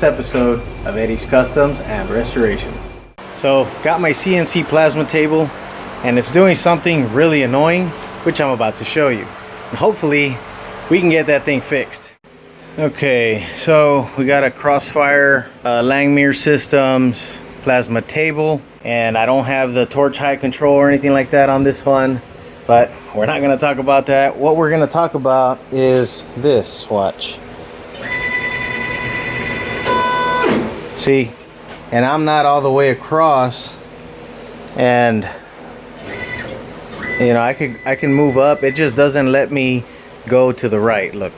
this episode of Eddie's Customs and Restoration. So, got my CNC Plasma table, and it's doing something really annoying, which I'm about to show you. And hopefully, we can get that thing fixed. Okay, so we got a Crossfire Langmuir Systems Plasma table, and I don't have the torch height control or anything like that on this one, but we're not going to talk about that. What we're going to talk about is this. Watch. See, and I'm not all the way across, and you know, I can move up. It just doesn't let me go to the right. Look,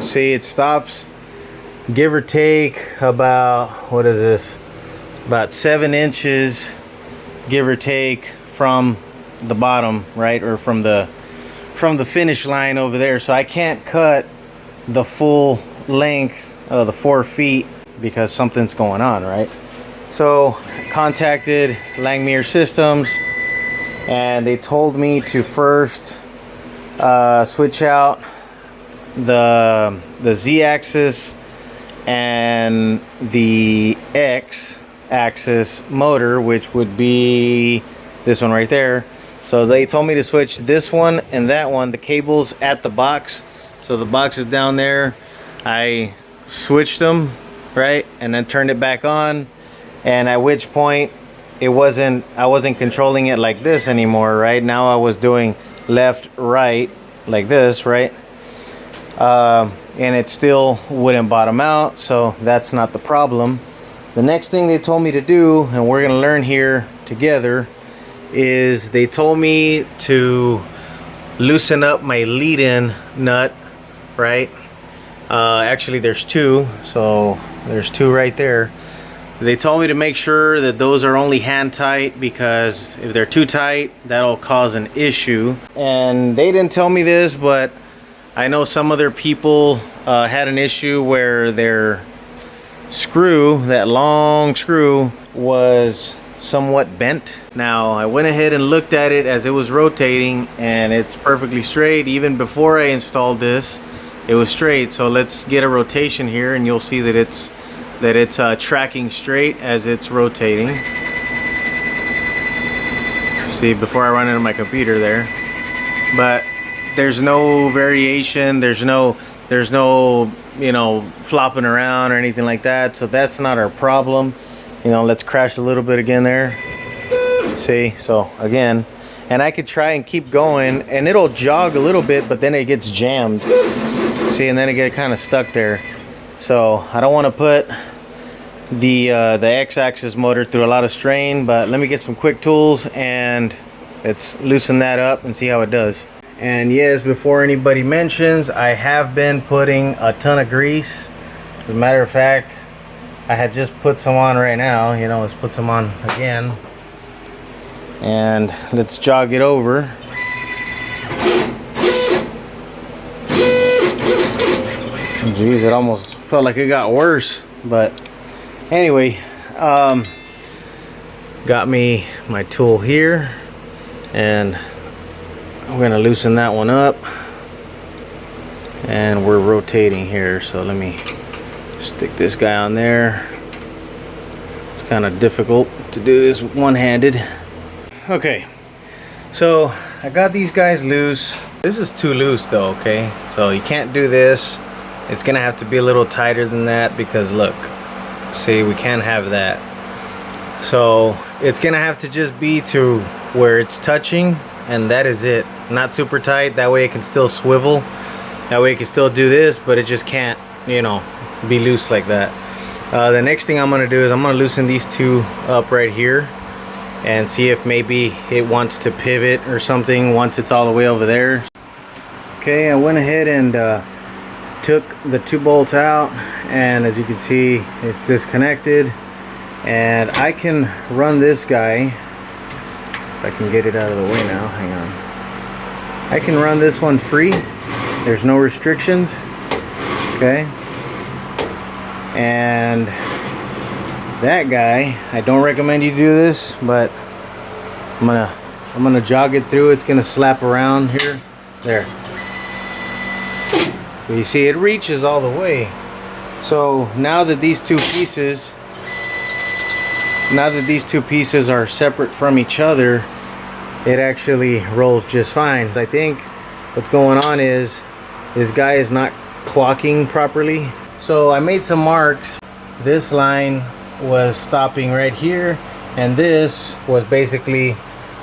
see, it stops, give or take about, what is this, about 7 inches, give or take, from the bottom, right, or from the finish line over there. So I can't cut the full length of the 4 feet because something's going on, right? So contacted Langmuir Systems, and they told me to first switch out the Z-axis and the X-axis motor, which would be this one right there. So they told me to switch this one and that one, the cables at the box. So the box is down there. I switched them, right, and then turned it back on, and at which point I wasn't controlling it like this anymore, right? Now I was doing left, right, like this, right? And it still wouldn't bottom out, so that's not the problem. The next thing they told me to do, and we're gonna learn here together, is they told me to loosen up my lead-in nut, right? Actually there's 2, so there's 2 right there. They told me to make sure that those are only hand tight, because if they're too tight, that'll cause an issue. And they didn't tell me this, but I know some other people had an issue where their screw, that long screw, was somewhat bent. Now I went ahead and looked at it as it was rotating, and it's perfectly straight. Even before I installed this, it was straight. So let's get a rotation here, and you'll see that it's tracking straight as it's rotating. See, before I run into my computer there, but there's no variation, there's no you know, flopping around or anything like that, so that's not our problem. You know, let's crash a little bit again there. See, so again, and I could try and keep going and it'll jog a little bit, but then it gets jammed. See, and then it get kind of stuck there. So I don't want to put the X-axis motor through a lot of strain, but let me get some quick tools and let's loosen that up and see how it does. And yes, before anybody mentions, I have been putting a ton of grease. As a matter of fact, I had just put some on right now. You know, let's put some on again, and let's jog it over. Geez, it almost felt like it got worse, but anyway, got me my tool here, and I'm gonna loosen that one up, and we're rotating here, so let me stick this guy on there. It's kind of difficult to do this one-handed. Okay, so I got these guys loose. This is too loose though, okay? So you can't do this. It's gonna have to be a little tighter than that, because look, see, we can't have that. So it's gonna have to just be to where it's touching, and that is it. Not super tight, that way it can still swivel, that way it can still do this, but it just can't, you know, be loose like that. The next thing I'm gonna do is I'm gonna loosen these 2 up right here and see if maybe it wants to pivot or something once it's all the way over there. Okay, I went ahead and took the 2 bolts out, and as you can see, it's disconnected, and I can run this guy. If I can get it out of the way now, hang on. I can run this one free. There's no restrictions. Okay. And that guy, I don't recommend you do this, but I'm gonna jog it through. It's gonna slap around here. There. You see, it reaches all the way. So now that these two pieces are separate from each other, it actually rolls just fine. I think what's going on is this guy is not clocking properly. So I made some marks. This line was stopping right here, and this was basically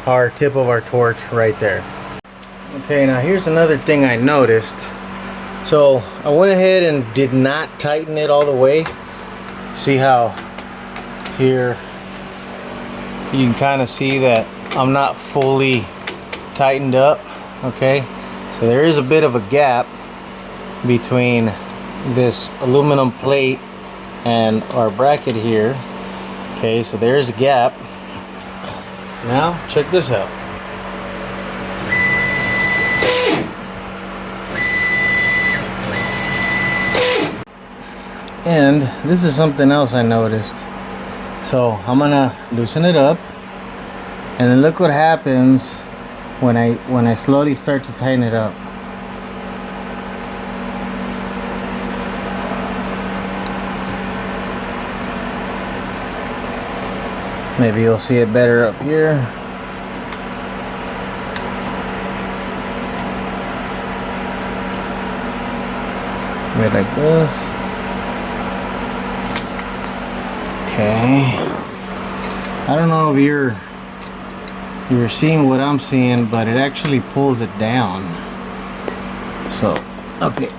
our tip of our torch right there. Okay, now here's another thing I noticed. So I went ahead and did not tighten it all the way. See how here you can kind of see that I'm not fully tightened up. Okay, so there is a bit of a gap between this aluminum plate and our bracket here. Okay, so there's a gap. Now check this out. And this is something else I noticed. So I'm gonna loosen it up, and then look what happens when I slowly start to tighten it up. Maybe you'll see it better up here. Right like this. Okay. I don't know if you're seeing what I'm seeing, but it actually pulls it down. So, okay.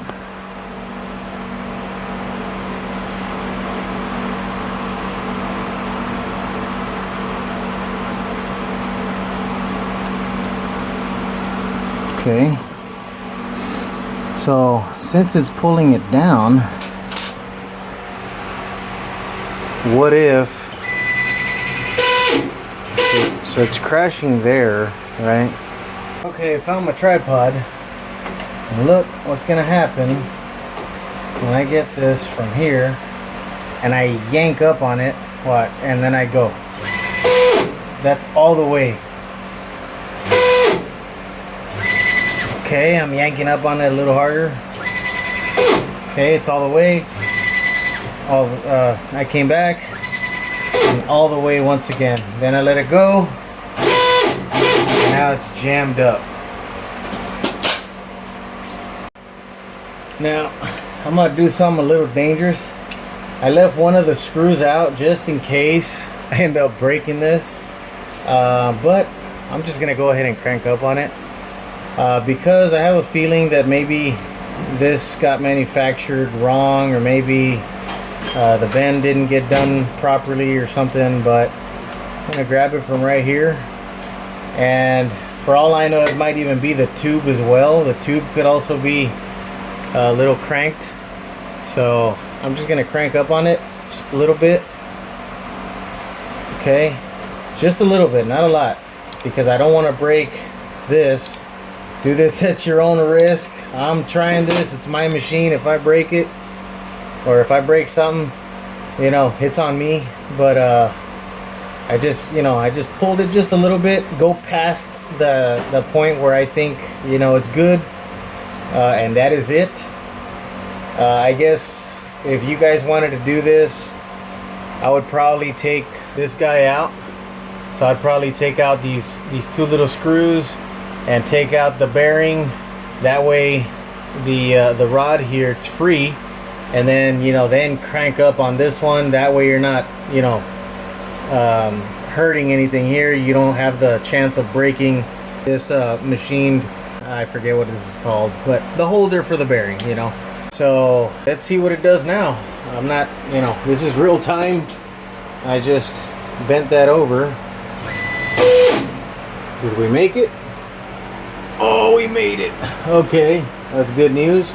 Okay, so since it's pulling it down, what if, so it's crashing there, right? Okay, I found my tripod, and look what's gonna happen when I get this from here and I yank up on it, what, and then I go. That's all the way. Okay, I'm yanking up on it a little harder. Okay, it's all the way. I came back and all the way once again. Then I let it go. And now it's jammed up. Now I'm gonna do something a little dangerous. I left one of the screws out just in case I end up breaking this. But I'm just gonna go ahead and crank up on it. Because I have a feeling that maybe this got manufactured wrong, or maybe the bend didn't get done properly or something, but I'm gonna grab it from right here, and for all I know it might even be the tube as well. The tube could also be a little cranked, so I'm just gonna crank up on it just a little bit. Okay, just a little bit, not a lot, because I don't want to break this. Do this at your own risk. I'm trying this. It's my machine. If I break it, or if I break something, you know, it's on me. But I just pulled it just a little bit, go past the point where I think, you know, it's good, and that is it. I guess if you guys wanted to do this, I would probably take this guy out. So I'd probably take out these two little screws and take out the bearing. That way the rod here, it's free, and then, you know, then crank up on this one. That way you're not, you know, hurting anything here. You don't have the chance of breaking this machined, I forget what this is called, but the holder for the bearing, you know. So let's see what it does now. I'm not, you know, this is real time. I just bent that over. Did we make it? Oh, we made it. Okay, that's good news.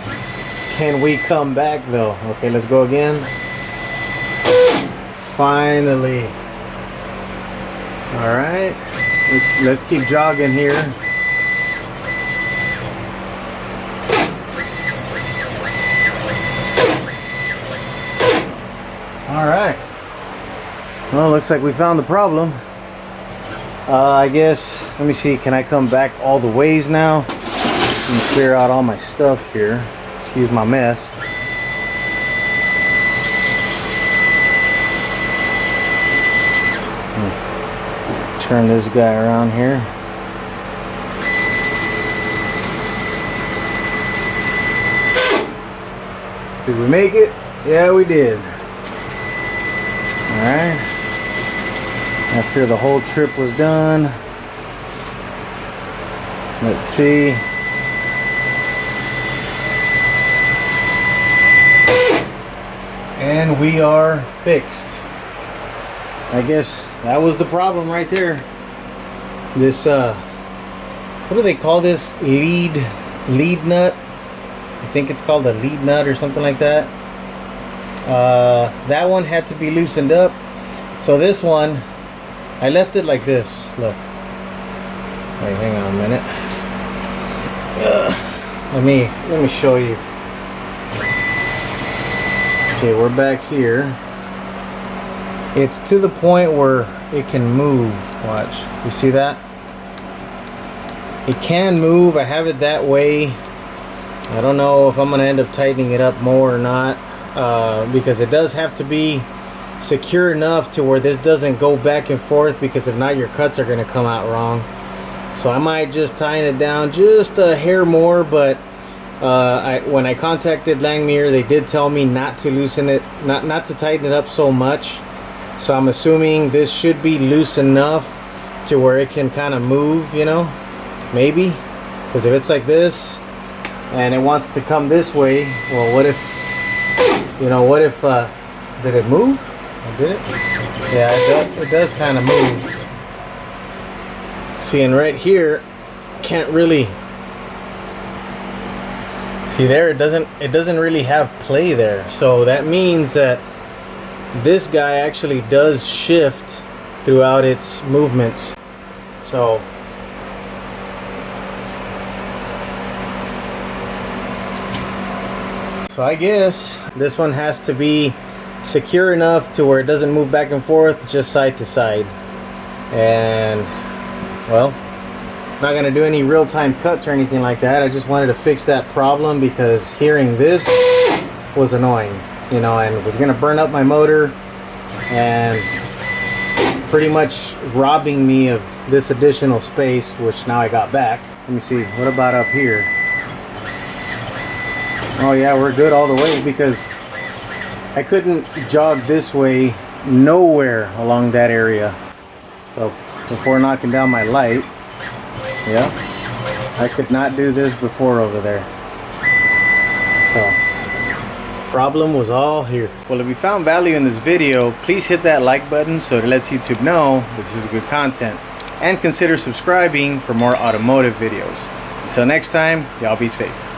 Can we come back though? Okay, let's go again. Finally. All right, let's keep jogging here. All right. Well, looks like we found the problem. I guess, let me see, can I come back all the ways now? Let me clear out all my stuff here. Excuse my mess. turn this guy around here. Did we make it? Yeah, we did. Alright. After the whole trip was done, let's see. And we are fixed. I guess that was the problem right there. This what do they call this? Lead nut? I think it's called a lead nut or something like that. That one had to be loosened up. So this one, I left it like this. Look. Wait, hang on a minute. Let me show you. Okay, we're back here. It's to the point where it can move. Watch. You see that? It can move. I have it that way. I don't know if I'm going to end up tightening it up more or not. Because it does have to be secure enough to where this doesn't go back and forth, because if not, your cuts are going to come out wrong. So I might just tighten it down just a hair more, but when I contacted Langmuir, they did tell me not to loosen it, not to tighten it up so much. So I'm assuming this should be loose enough to where it can kind of move, you know, maybe. Because if it's like this and it wants to come this way, well, what if, you know, what if, did it move? Or did it? Yeah, it does kind of move. See, and right here, can't really see there. It doesn't really have play there. So that means that this guy actually does shift throughout its movements. So I guess this one has to be secure enough to where it doesn't move back and forth, just side to side. And well, not gonna do any real-time cuts or anything like that. I just wanted to fix that problem because hearing this was annoying, you know, and was gonna burn up my motor and pretty much robbing me of this additional space, which now I got back. Let me see, what about up here? Oh yeah, we're good all the way, because I couldn't jog this way nowhere along that area. So before knocking down my light, yeah, I could not do this before over there. So problem was all here. Well, if you found value in this video, please hit that like button so it lets YouTube know that this is good content, and consider subscribing for more automotive videos. Until next time, y'all be safe.